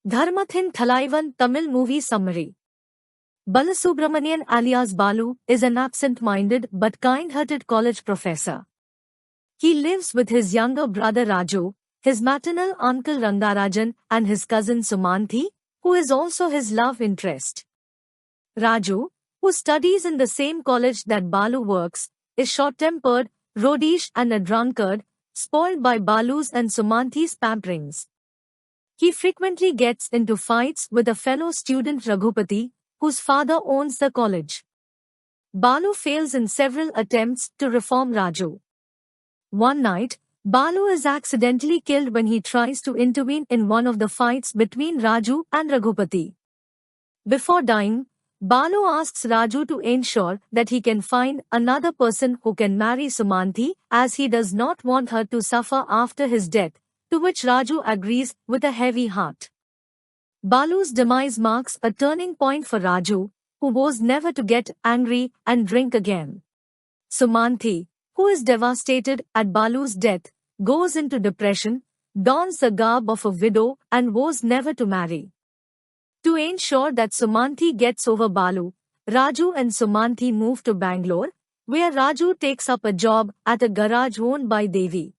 Dharmathin Thalaivan Tamil movie summary. Balasubramanian alias Balu is an absent-minded but kind-hearted college professor. He lives with his younger brother Raju, his maternal uncle Rangarajan and his cousin Sumanthi, who is also his love interest. Raju, who studies in the same college that Balu works, is short-tempered, roguish and a drunkard, spoiled by Balu's and Sumanthi's pamperings. He frequently gets into fights with a fellow student Raghupati, whose father owns the college. Balu fails in several attempts to reform Raju. One night, Balu is accidentally killed when he tries to intervene in one of the fights between Raju and Raghupati. Before dying, Balu asks Raju to ensure that he can find another person who can marry Sumanthi, as he does not want her to suffer after his death, to which Raju agrees with a heavy heart. Balu's demise marks a turning point for Raju, who vows never to get angry and drink again. Sumanthi, who is devastated at Balu's death, goes into depression, dons the garb of a widow and vows never to marry. To ensure that Sumanthi gets over Balu, Raju and Sumanthi move to Bangalore, where Raju takes up a job at a garage owned by Devi.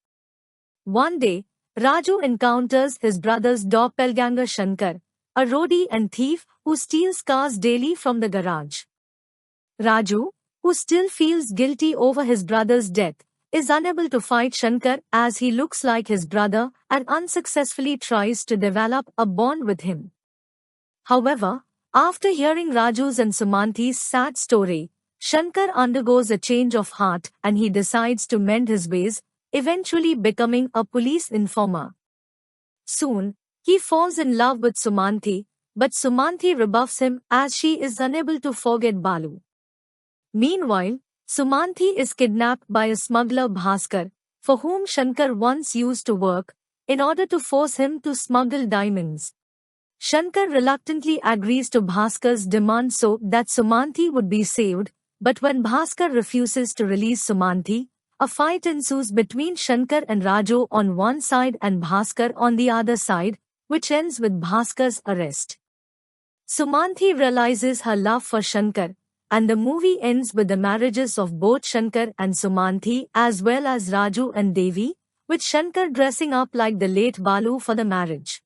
One day, Raju encounters his brother's doppelganger Shankar, a roadie and thief who steals cars daily from the garage. Raju, who still feels guilty over his brother's death, is unable to fight Shankar as he looks like his brother and unsuccessfully tries to develop a bond with him. However, after hearing Raju's and Sumanthi's sad story, Shankar undergoes a change of heart and he decides to mend his ways, eventually becoming a police informer. Soon, he falls in love with Sumanthi, but Sumanthi rebuffs him as she is unable to forget Balu. Meanwhile, Sumanthi is kidnapped by a smuggler Bhaskar, for whom Shankar once used to work, in order to force him to smuggle diamonds. Shankar reluctantly agrees to Bhaskar's demand so that Sumanthi would be saved, but when Bhaskar refuses to release Sumanthi, a fight ensues between Shankar and Raju on one side and Bhaskar on the other side, which ends with Bhaskar's arrest. Sumanthi realizes her love for Shankar, and the movie ends with the marriages of both Shankar and Sumanthi as well as Raju and Devi, with Shankar dressing up like the late Balu for the marriage.